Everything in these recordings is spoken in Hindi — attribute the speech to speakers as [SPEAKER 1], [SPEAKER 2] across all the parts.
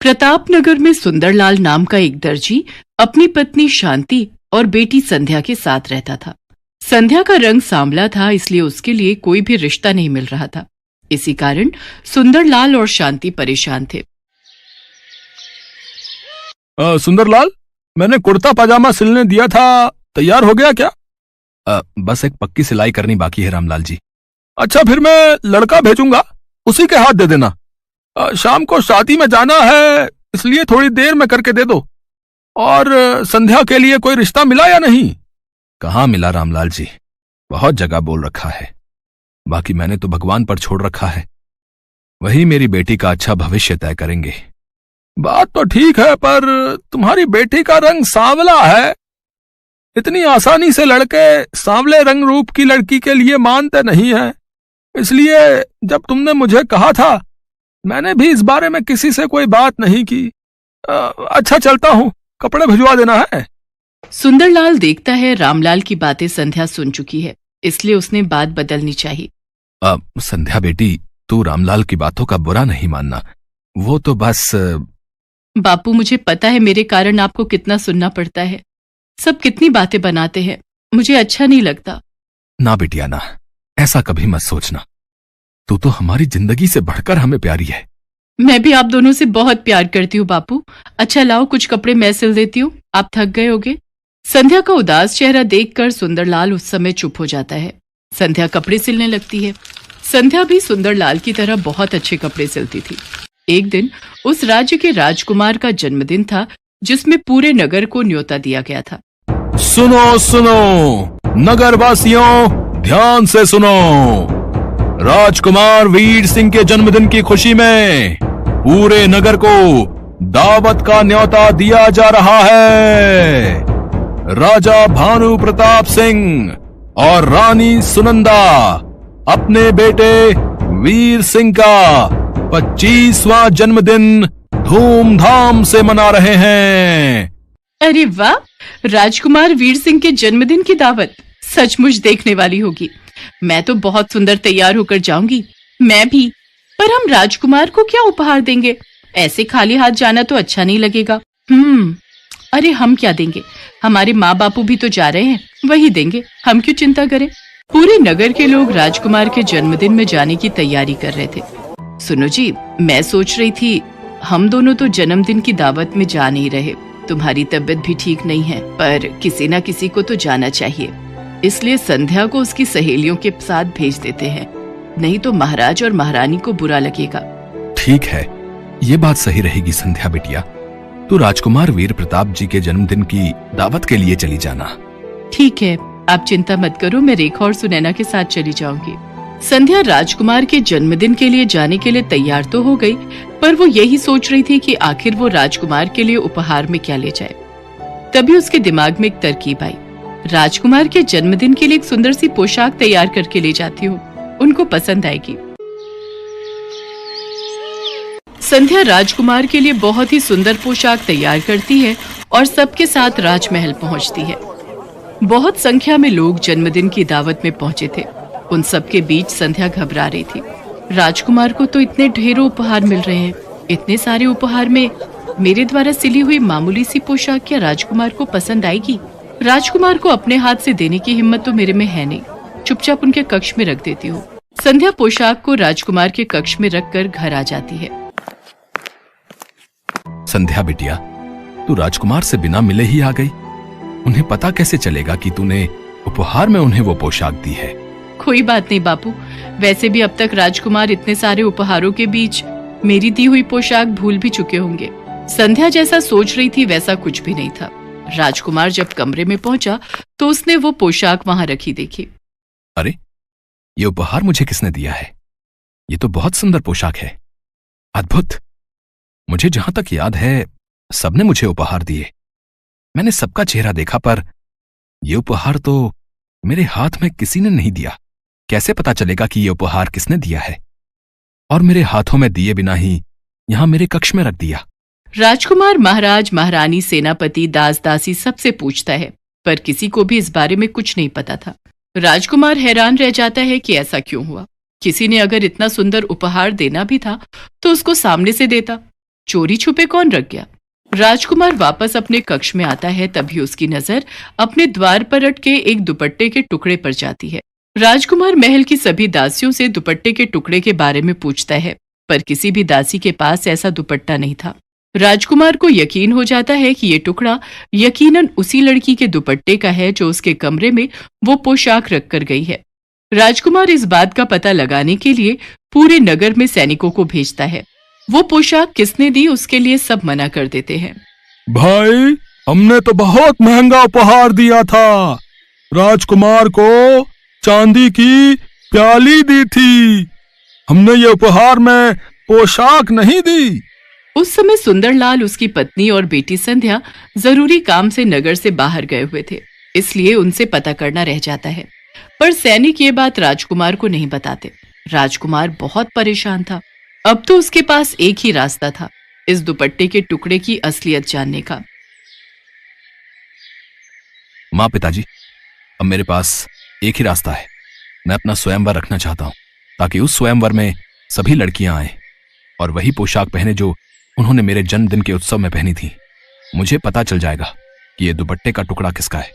[SPEAKER 1] प्रतापनगर में सुंदरलाल नाम का एक दर्जी अपनी पत्नी शांति और बेटी संध्या के साथ रहता था। संध्या का रंग सांवला था, इसलिए उसके लिए कोई भी रिश्ता नहीं मिल रहा था। इसी कारण सुंदरलाल और शांति परेशान थे।
[SPEAKER 2] सुंदरलाल, मैंने कुर्ता पजामा सिलने दिया था, तैयार हो गया क्या? बस एक पक्की सिलाई करनी बाकी है रामलाल जी। अच्छा, फिर मैं लड़का भेजूंगा, उसी के हाथ दे देना। शाम को शादी में जाना है, इसलिए थोड़ी देर में करके दे दो। और संध्या के लिए कोई रिश्ता मिला या नहीं? कहाँ मिला रामलाल जी, बहुत जगह बोल रखा है। बाकी मैंने तो भगवान पर छोड़ रखा है, वही मेरी बेटी का अच्छा भविष्य तय करेंगे। बात तो ठीक है, पर तुम्हारी बेटी का रंग सांवला है। इतनी आसानी से लड़के सांवले रंग रूप की लड़की के लिए मानते नहीं हैं। इसलिए जब तुमने मुझे कहा था, मैंने भी इस बारे में किसी से कोई बात नहीं की। अच्छा, चलता हूं, कपड़े भिजवा देना है।
[SPEAKER 1] सुंदरलाल देखता है रामलाल की बातें संध्या सुन चुकी है, इसलिए उसने बात बदलनी चाहिए।
[SPEAKER 2] संध्या बेटी, तू रामलाल की बातों का बुरा नहीं मानना, वो तो बस।
[SPEAKER 1] बापू, मुझे पता है मेरे कारण आपको कितना सुनना पड़ता है। सब कितनी बातें बनाते हैं, मुझे अच्छा नहीं लगता।
[SPEAKER 2] ना बिटिया ना, ऐसा कभी मत सोचना। तू तो हमारी जिंदगी से बढ़कर हमें प्यारी है।
[SPEAKER 1] मैं भी आप दोनों से बहुत प्यार करती हूँ बापू। अच्छा लाओ, कुछ कपड़े मैं सिल देती हूँ, आप थक गए होगे। संध्या का उदास चेहरा देखकर सुंदरलाल उस समय चुप हो जाता है। संध्या कपड़े सिलने लगती है। संध्या भी सुंदरलाल की तरह बहुत अच्छे कपड़े सिलती थी। एक दिन उस राज्य के राजकुमार का जन्मदिन था, जिसमें पूरे नगर को न्योता दिया गया था।
[SPEAKER 2] सुनो सुनो नगर वासियों, ध्यान से सुनो। राजकुमार वीर सिंह के जन्मदिन की खुशी में पूरे नगर को दावत का न्योता दिया जा रहा है। राजा भानु प्रताप सिंह और रानी सुनंदा अपने बेटे वीर सिंह का 25वां जन्मदिन धूमधाम से मना रहे हैं।
[SPEAKER 1] अरे वाह, राजकुमार वीर सिंह के जन्मदिन की दावत सचमुच देखने वाली होगी। मैं तो बहुत सुंदर तैयार होकर जाऊंगी। मैं भी। पर हम राजकुमार को क्या उपहार देंगे? ऐसे खाली हाथ जाना तो अच्छा नहीं लगेगा। अरे हम क्या देंगे, हमारे माँ बापू भी तो जा रहे हैं, वही देंगे, हम क्यों चिंता करें। पूरे नगर के लोग राजकुमार के जन्मदिन में जाने की तैयारी कर रहे थे। सुनो जी, मैं सोच रही थी, हम दोनों तो जन्मदिन की दावत में जा नहीं रहे। तुम्हारी तबीयत भी ठीक नहीं है, पर किसी ना किसी को तो जाना चाहिए। इसलिए संध्या को उसकी सहेलियों के साथ भेज देते हैं, नहीं तो महाराज और महारानी को बुरा लगेगा।
[SPEAKER 2] ठीक है, ये बात सही रहेगी संध्या बिटिया। तू राजकुमार वीर प्रताप जी के जन्मदिन की दावत के लिए चली जाना।
[SPEAKER 1] ठीक है, आप चिंता मत करो, मैं रेखा और सुनैना के साथ चली जाऊंगी। संध्या राजकुमार के जन्मदिन के लिए जाने के लिए तैयार तो हो गई, पर वो यही सोच रही थी कि आखिर वो राजकुमार के लिए उपहार में क्या ले जाए। तभी उसके दिमाग में एक तरकीब आई। राजकुमार के जन्मदिन के लिए एक सुंदर सी पोशाक तैयार करके ले जाती हूँ, उनको पसंद आएगी। संध्या राजकुमार के लिए बहुत ही सुंदर पोशाक तैयार करती है और सबके साथ राजमहल पहुँचती है। बहुत संख्या में लोग जन्मदिन की दावत में पहुंचे थे। उन सबके बीच संध्या घबरा रही थी। राजकुमार को तो इतने ढेरों उपहार मिल रहे हैं, इतने सारे उपहार में मेरे द्वारा सिली हुई मामूली सी पोशाक क्या राजकुमार को पसंद आएगी? राजकुमार को अपने हाथ से देने की हिम्मत तो मेरे में है नहीं, चुपचाप उनके कक्ष में रख देती हूँ। संध्या पोशाक को राजकुमार के कक्ष में रखकर घर आ जाती है।
[SPEAKER 2] संध्या बिटिया, तू राजकुमार से बिना मिले ही आ गई। उन्हें पता कैसे चलेगा कि तूने उपहार में उन्हें वो पोशाक दी है?
[SPEAKER 1] कोई बात नहीं बापू, वैसे भी अब तक राजकुमार इतने सारे उपहारों के बीच मेरी दी हुई पोशाक भूल भी चुके होंगे। संध्या जैसा सोच रही थी वैसा कुछ भी नहीं था। राजकुमार जब कमरे में पहुंचा तो उसने वो पोशाक वहां रखी देखी।
[SPEAKER 2] अरे, ये उपहार मुझे किसने दिया है? ये तो बहुत सुंदर पोशाक है, अद्भुत। मुझे जहां तक याद है सबने मुझे उपहार दिए। मैंने सबका चेहरा देखा, पर यह उपहार तो मेरे हाथ में किसी ने नहीं दिया। कैसे पता चलेगा कि यह उपहार किसने दिया है? और मेरे हाथों में दिए बिना ही यहां मेरे कक्ष में रख दिया।
[SPEAKER 1] राजकुमार महाराज, महारानी, सेनापति, दास दासी सबसे पूछता है, पर किसी को भी इस बारे में कुछ नहीं पता था। राजकुमार हैरान रह जाता है कि ऐसा क्यों हुआ। किसी ने अगर इतना सुंदर उपहार देना भी था तो उसको सामने से देता, चोरी छुपे कौन रख गया? राजकुमार वापस अपने कक्ष में आता है, तभी उसकी नजर अपने द्वार पर अटके एक दुपट्टे के टुकड़े पर जाती है। राजकुमार महल की सभी दासियों से दुपट्टे के टुकड़े के बारे में पूछता है, पर किसी भी दासी के पास ऐसा दुपट्टा नहीं था। राजकुमार को यकीन हो जाता है कि ये टुकड़ा यकीनन उसी लड़की के दुपट्टे का है जो उसके कमरे में वो पोशाक रख कर गई है। राजकुमार इस बात का पता लगाने के लिए पूरे नगर में सैनिकों को भेजता है। वो पोशाक किसने दी उसके लिए सब मना कर देते हैं।
[SPEAKER 2] भाई, हमने तो बहुत महंगा उपहार दिया था। राजकुमार को चांदी की प्याली दी थी, हमने ये उपहार में पोशाक नहीं दी।
[SPEAKER 1] उस समय सुंदरलाल, उसकी पत्नी और बेटी संध्या जरूरी काम से नगर से बाहर गए हुए थे, इसलिए उनसे पता करना रह जाता है। पर सैनिक ये बात राजकुमार को नहीं बताते। राजकुमार बहुत परेशान था। अब तो उसके पास एक ही रास्ता था, इस दुपट्टे के टुकड़े की असलियत जानने का।
[SPEAKER 2] माँ, पिताजी, अब मेरे पास एक ही रास्ता है। मैं अपना स्वयंवर रखना चाहता हूँ, ताकि उस स्वयंवर में सभी लड़कियां आए और वही पोशाक पहने जो उन्होंने मेरे जन्मदिन के उत्सव में पहनी थी। मुझे पता चल जाएगा कि यह दुपट्टे का टुकड़ा किसका है,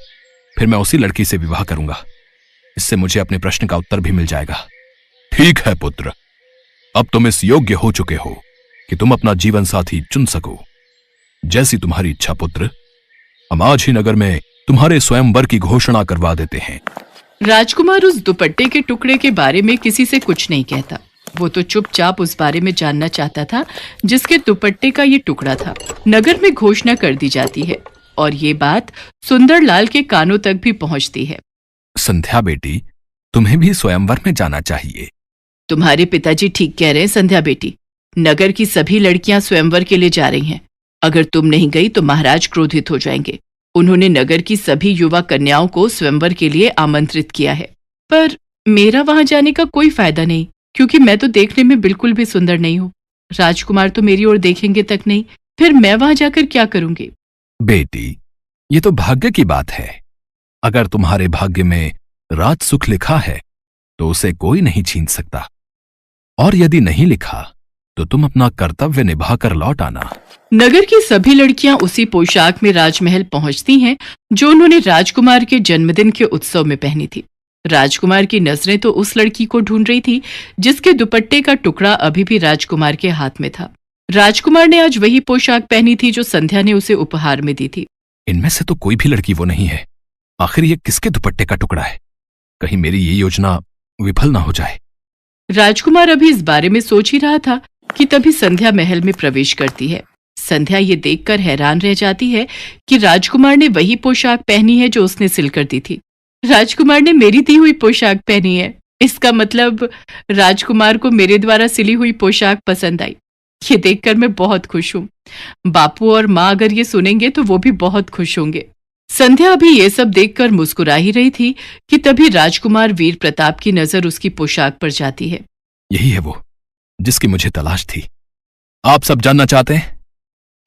[SPEAKER 2] फिर मैं उसी लड़की से विवाह करूंगा। इससे मुझे अपने प्रश्न का उत्तर भी मिल जाएगा। ठीक है पुत्र, अब तुम इस योग्य हो चुके हो कि तुम अपना जीवन साथी चुन सको। जैसी तुम्हारी इच्छा पुत्र, हम आज ही नगर में तुम्हारे स्वयंवर की घोषणा करवा देते हैं।
[SPEAKER 1] राजकुमार उस दुपट्टे के टुकड़े के बारे में किसी से कुछ नहीं कहता। वो तो चुपचाप उस बारे में जानना चाहता था जिसके दुपट्टे का ये टुकड़ा था। नगर में घोषणा कर दी जाती है और ये बात सुंदरलाल के कानों तक भी पहुंचती है।
[SPEAKER 2] संध्या बेटी, तुम्हें भी स्वयंवर में जाना चाहिए।
[SPEAKER 1] तुम्हारे पिताजी ठीक कह रहे हैं संध्या बेटी। नगर की सभी लड़कियां स्वयंवर के लिए जा रही हैं। अगर तुम नहीं गई तो महाराज क्रोधित हो जाएंगे। उन्होंने नगर की सभी युवा कन्याओं को स्वयंवर के लिए आमंत्रित किया है। पर मेरा वहां जाने का कोई फायदा नहीं, क्योंकि मैं तो देखने में बिल्कुल भी सुंदर नहीं हूँ। राजकुमार तो मेरी ओर देखेंगे तक नहीं, फिर मैं वहां जाकर क्या करूंगी?
[SPEAKER 2] बेटी, ये तो भाग्य की बात है। अगर तुम्हारे भाग्य में राज सुख लिखा है तो उसे कोई नहीं छीन सकता, और यदि नहीं लिखा तो तुम अपना कर्तव्य निभाकर लौट आना।
[SPEAKER 1] नगर की सभी लड़कियां उसी पोशाक में राजमहल पहुंचती हैं जो उन्होंने राजकुमार के जन्मदिन के उत्सव में पहनी थी। राजकुमार की नजरें तो उस लड़की को ढूंढ रही थी जिसके दुपट्टे का टुकड़ा अभी भी राजकुमार के हाथ में था। राजकुमार ने आज वही पोशाक पहनी थी जो संध्या ने उसे उपहार में दी थी।
[SPEAKER 2] इनमें से तो कोई भी लड़की वो नहीं है। आखिर ये किसके दुपट्टे का टुकड़ा है? कहीं मेरी ये योजना विफल ना हो जाए।
[SPEAKER 1] राजकुमार अभी इस बारे में सोच ही रहा था कि तभी संध्या महल में प्रवेश करती है। संध्या ये देखकर हैरान रह जाती है कि राजकुमार ने वही पोशाक पहनी है जो उसने सिलकर दी थी। राजकुमार ने मेरी दी हुई पोशाक पहनी है, इसका मतलब राजकुमार को मेरे द्वारा सिली हुई पोशाक पसंद आई। ये देखकर मैं बहुत खुश हूँ। बापू और माँ अगर ये सुनेंगे तो वो भी बहुत खुश होंगे। संध्या अभी ये सब देखकर मुस्कुरा ही रही थी कि तभी राजकुमार वीर प्रताप की नजर उसकी पोशाक पर जाती है।
[SPEAKER 2] यही है वो जिसकी मुझे तलाश थी। आप सब जानना चाहते हैं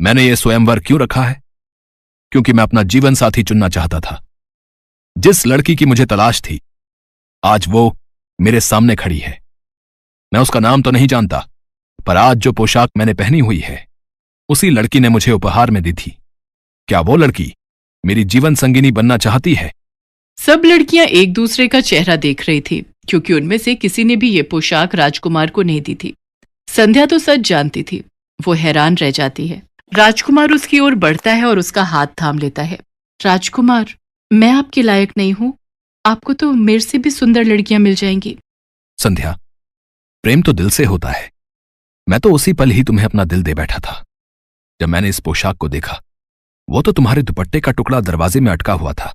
[SPEAKER 2] मैंने ये स्वयंवर क्यों रखा है? क्योंकि मैं अपना जीवन साथी चुनना चाहता था। जिस लड़की की मुझे तलाश थी आज वो मेरे सामने खड़ी है। मैं उसका नाम तो नहीं जानता, पर आज जो पोशाक मैंने पहनी हुई है उसी लड़की ने मुझे उपहार में दी थी। क्या वो लड़की मेरी जीवन संगिनी बनना चाहती है?
[SPEAKER 1] सब लड़कियां एक दूसरे का चेहरा देख रही थी, क्योंकि उनमें से किसी ने भी ये पोशाक राजकुमार को नहीं दी थी। संध्या तो सच जानती थी। वो हैरान रह जाती है। राजकुमार उसकी ओर बढ़ता है और उसका हाथ थाम लेता है। राजकुमार, मैं आपके लायक नहीं हूं। आपको तो मेरे से भी सुंदर लड़कियां मिल जाएंगी।
[SPEAKER 2] संध्या, प्रेम तो दिल से होता है। मैं तो उसी पल ही तुम्हें अपना दिल दे बैठा था। जब मैंने इस पोशाक को देखा, वो तो तुम्हारे दुपट्टे का टुकड़ा दरवाजे में अटका हुआ था,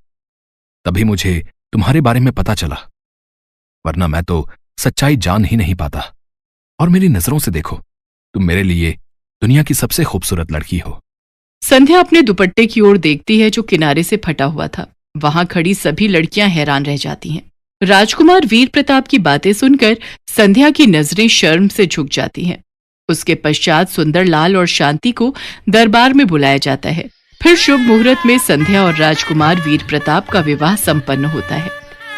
[SPEAKER 2] तभी मुझे तुम्हारे बारे में पता चला, वरना मैं तो सच्चाई जान ही नहीं पाता। और मेरी नजरों से देखो, तुम मेरे लिए दुनिया की सबसे खूबसूरत लड़की हो।
[SPEAKER 1] संध्या अपने दुपट्टे की ओर देखती है जो किनारे से फटा हुआ था। वहां खड़ी सभी लड़कियां हैरान रह जाती हैं। राजकुमार वीर प्रताप की बातें सुनकर संध्या की नजरें शर्म से झुक जाती हैं। उसके पश्चात सुंदरलाल और शांति को दरबार में बुलाया जाता है। फिर शुभ मुहूर्त में संध्या और राजकुमार वीर प्रताप का विवाह संपन्न होता है।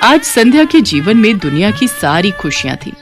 [SPEAKER 1] आज संध्या के जीवन में दुनिया की सारी खुशियां थी।